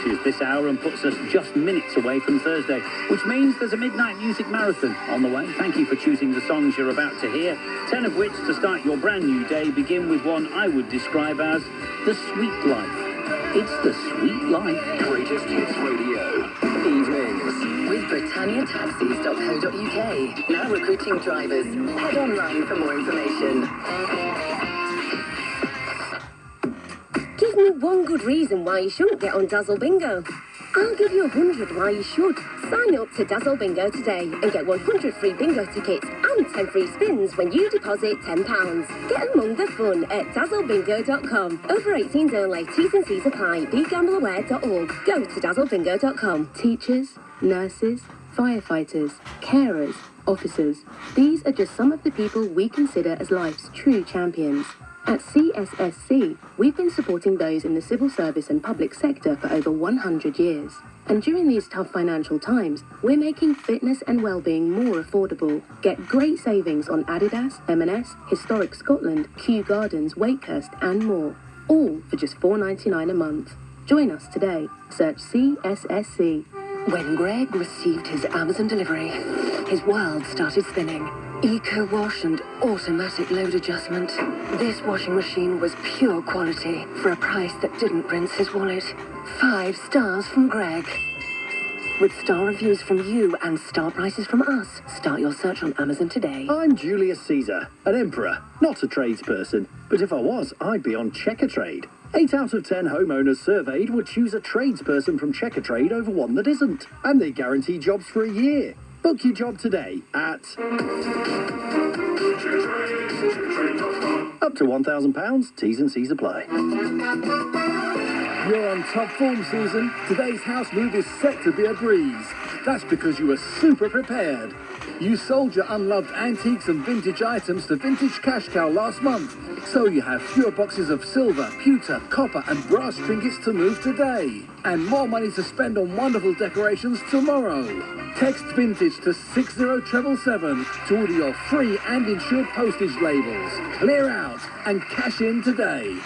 finishes this hour and puts us just minutes away from Thursday, which means there's a midnight music marathon on the way. Thank you for choosing the songs you're about to hear, 10 of which to start your brand new day begin with one I would describe as The Sweet Life. It's the sweet life. Greatest Hits Radio. Evenings. With BritanniaTaxis.co.uk. Now recruiting drivers. Head online for more information. Give me one good reason why you shouldn't get on Dazzle Bingo. I'll give you 100 why you should. Sign up to Dazzle Bingo today and get 100 free bingo tickets and 10 free spins when you deposit £10. Get among the fun at dazzlebingo.com. Over 18s only. T's and C's apply. BeGambleAware.org. Go to dazzlebingo.com. Teachers, nurses, firefighters, carers, officers. These are just some of the people we consider as life's true champions. At CSSC, we've been supporting those in the civil service and public sector for over 100 years. And during these tough financial times, we're making fitness and well-being more affordable. Get great savings on Adidas, M&S, Historic Scotland, Kew Gardens, Wakehurst and more. All for just $4.99 a month. Join us today. Search CSSC. When Greg received his Amazon delivery, his world started spinning. Eco-wash and automatic load adjustment. This washing machine was pure quality for a price that didn't rinse his wallet. 5 stars from Greg. With star reviews from you and star prices from us, start your search on Amazon today. I'm Julius Caesar, an emperor, not a tradesperson. But if I was, I'd be on Checkatrade. 8 out of 10 homeowners surveyed would choose a tradesperson from Checkatrade over one that isn't. And they guarantee jobs for a year. Book your job today at up to £1,000. T's and C's apply. You're on top form, Susan. Today's house move is set to be a breeze. That's because you were super prepared. You sold your unloved antiques and vintage items to Vintage Cash Cow last month. So you have fewer boxes of silver, pewter, copper and brass trinkets to move today. And more money to spend on wonderful decorations tomorrow. Text Vintage to 60777 to order your free and insured postage labels. Clear out and cash in today.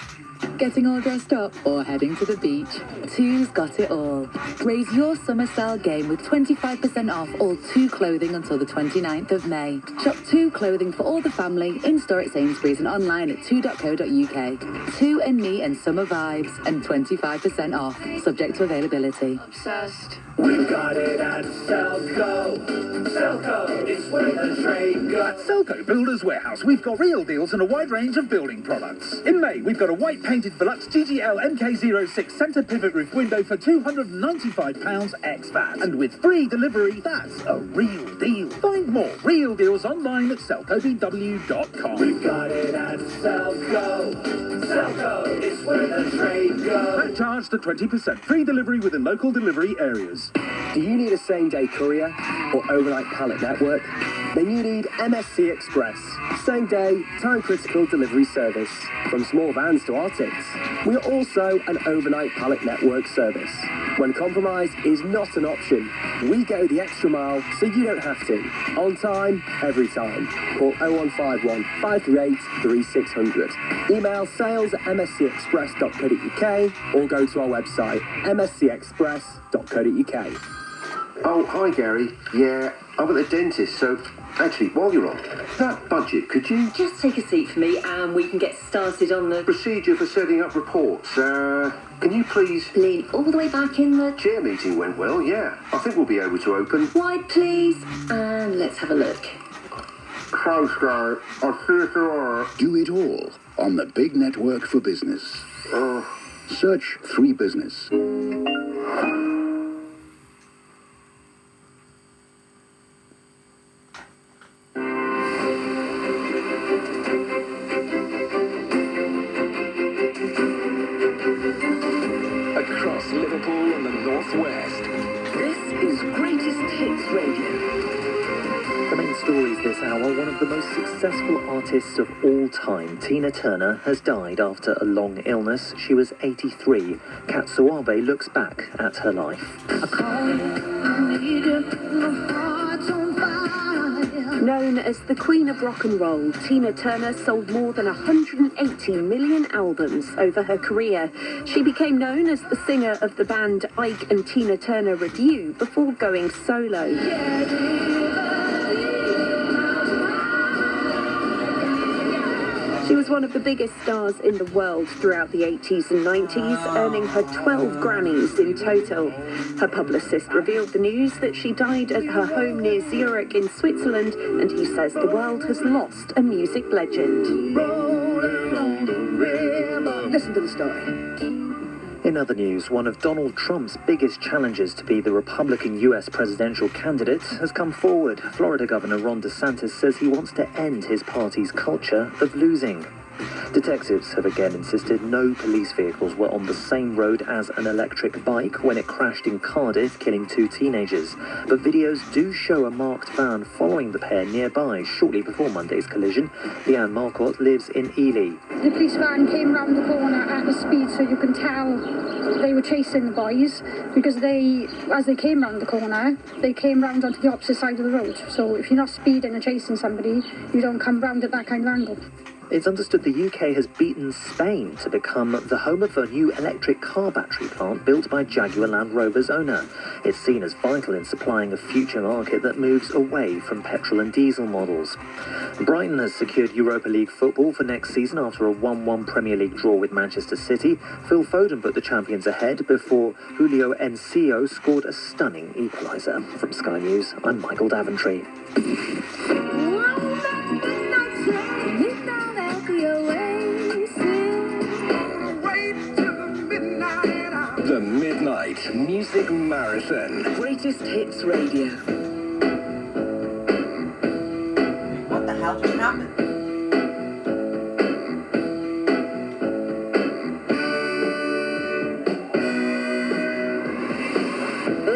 Getting all dressed up or heading to the beach? Two's got it all. Raise your summer style game with 25% off all Two clothing until the 29th of May. Shop Two clothing for all the family in-store at Sainsbury's and online at two.co.uk. Two and me and summer vibes and 25% off, subject to availability. Obsessed. We've got it at Selco. Selco, it's where the trade goes. Selco Builders Warehouse. We've got real deals and a wide range of building products. In May, we've got a white painted Velux GGL MK06 centre pivot roof window for £295 ex-VAT. And with free delivery, that's a real deal. Find more real deals online at selcobw.com. We've got it at Selco. Selco, it's where the trade goes. That charged at 20%. Free delivery within local delivery areas. Do you need a same-day courier or overnight pallet network? Then you need MSC Express. Same-day, time-critical delivery service. From small vans to Arctics. We are also an overnight pallet network service. When compromise is not an option, we go the extra mile so you don't have to. On time, every time. Call 0151 538 3600. Email sales@mscexpress.co.uk or go to our website mscexpress.co.uk. Oh, hi Gary. Yeah, I'm at the dentist, so actually, while you're on, that budget, could you... Just take a seat for me and we can get started on the procedure for setting up reports. Can you please... lean all the way back in the... Chair meeting went well, yeah. I think we'll be able to open... Wide, please. And let's have a look. Close, guy. I'll see you tomorrow. Do it all on the big network for business. Search 3 Business. Across Liverpool and the Northwest. This is Greatest Hits Radio. The main stories this hour, one of the most successful artists of all time, Tina Turner, has died after a long illness. She was 83. Kat Suabe looks back at her life. Known as the Queen of Rock and Roll, Tina Turner sold more than 180 million albums over her career. She became known as the singer of the band Ike and Tina Turner Revue before going solo. She was one of the biggest stars in the world throughout the 80s and 90s, earning her 12 Grammys in total. Her publicist revealed the news that she died at her home near Zurich in Switzerland, and he says the world has lost a music legend. Listen to the story. In other news, one of Donald Trump's biggest challenges to be the Republican U.S. presidential candidate has come forward. Florida Governor Ron DeSantis says he wants to end his party's culture of losing. Detectives have again insisted no police vehicles were on the same road as an electric bike when it crashed in Cardiff, killing 2 teenagers. But videos do show a marked van following the pair nearby shortly before Monday's collision. Leanne Marcotte lives in Ely. The police van came round the corner at a speed, so you can tell they were chasing the boys, because as they came round the corner, they came round onto the opposite side of the road. So if you're not speeding and chasing somebody, you don't come round at that kind of angle. It's understood the UK has beaten Spain to become the home of a new electric car battery plant built by Jaguar Land Rover's owner. It's seen as vital in supplying a future market that moves away from petrol and diesel models. Brighton has secured Europa League football for next season after a 1-1 Premier League draw with Manchester City. Phil Foden put the champions ahead before Julio Enciso scored a stunning equaliser. From Sky News, I'm Michael Daventry. The Midnight Music Marathon. Greatest Hits Radio. What the hell just happened?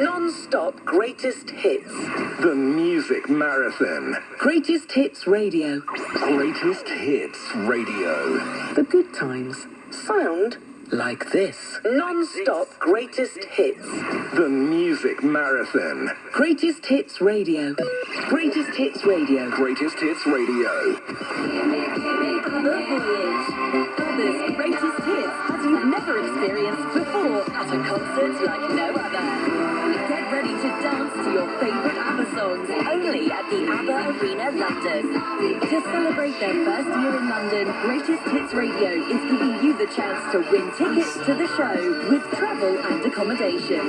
Non-stop Greatest Hits. The Music Marathon. Greatest Hits Radio. Greatest Hits Radio. The good times sound like this. Non-stop Greatest Hits. The Music Marathon. Greatest Hits Radio. Greatest Hits Radio. Greatest Hits Radio. This greatest hits as you've never experienced before at a concert like no other. Get ready to dance to your favourite ABBA songs only at the ABBA Arena London. To celebrate their first year in London, Greatest Hits Radio is giving you the chance to win tickets to the show with travel and accommodation.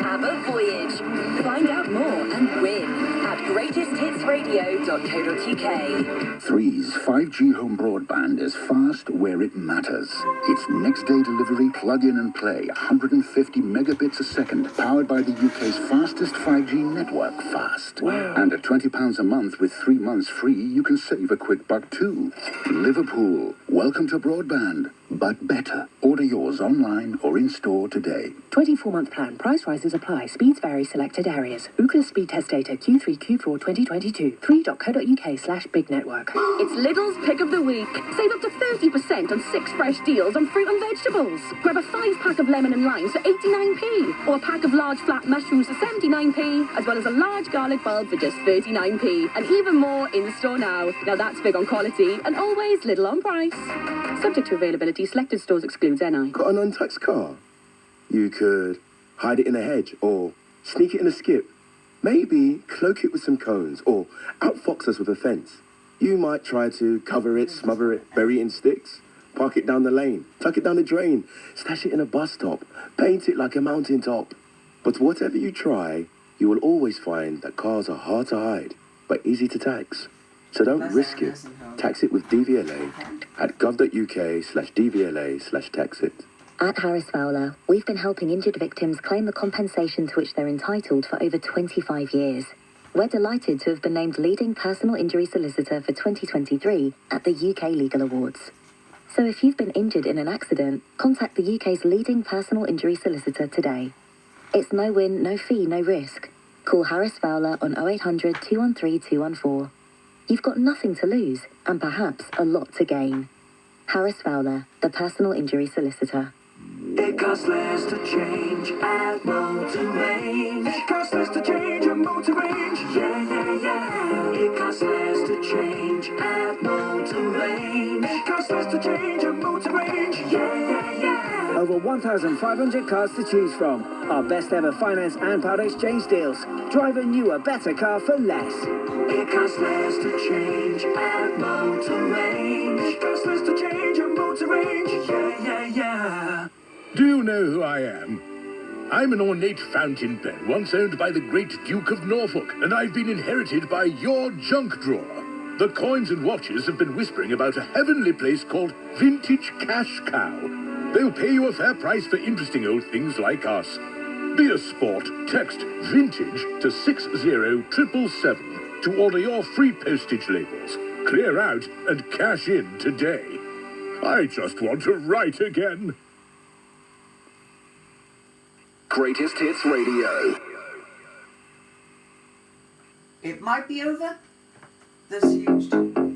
ABBA Voyage. Find out more and win at greatesthitsradio.co.uk. 3's 5G home broadband is fast where it matters. It's next day delivery, plug in and play, 150 megabits a second, powered by the UK's fastest 5G network, fast. Wow. And at £20 a month with 3 months free, you can save a quick buck too. Liverpool, welcome to broadband, but better. Order yours online or in store today. 24-month plan. Price rises apply. Speeds vary. Selected areas. Ookla speed test data Q3, Q4 2022. 3.co.uk/big network. It's Lidl's Pick of the Week. Save up to 30% on 6 fresh deals on fruit and vegetables. Grab a 5-pack of lemon and limes for 89p, or a pack of large flat mushrooms for 79p, as well as a large garlic bulb for just 39p, and even more in store now. Now that's big on quality and always Lidl on price. Subject to availability, selected stores excludes NI. Got an untaxed car? You could hide it in a hedge, or sneak it in a skip. Maybe cloak it with some cones, or outfox us with a fence. You might try to cover it, smother it, bury it in sticks, park it down the lane, tuck it down the drain, stash it in a bus stop, paint it like a mountain top. But whatever you try, you will always find that cars are hard to hide, but easy to tax. So don't risk it. Tax it with DVLA at gov.uk/DVLA/taxit. At Harris Fowler, we've been helping injured victims claim the compensation to which they're entitled for over 25 years. We're delighted to have been named leading personal injury solicitor for 2023 at the UK Legal Awards. So if you've been injured in an accident, contact the UK's leading personal injury solicitor today. It's no win, no fee, no risk. Call Harris Fowler on 0800 213 214. You've got nothing to lose, and perhaps a lot to gain. Harris Fowler, the personal injury solicitor. It costs less to change at Motor Range. It costs less to change at Motor Range. Yeah, yeah, yeah. change. Yeah, yeah, yeah. Over 1,500 cars to choose from. Our best ever finance and part exchange deals. Drive a newer, better car for less. It costs less to change at Motor Range. It costs less to change at Motor Range. Yeah, yeah, yeah. Do you know who I am? I'm an ornate fountain pen, once owned by the great Duke of Norfolk, and I've been inherited by your junk drawer. The coins and watches have been whispering about a heavenly place called Vintage Cash Cow. They'll pay you a fair price for interesting old things like us. Be a sport. Text VINTAGE to 60777 to order your free postage labels. Clear out and cash in today. I just want to write again. Greatest Hits Radio. It might be over. This huge.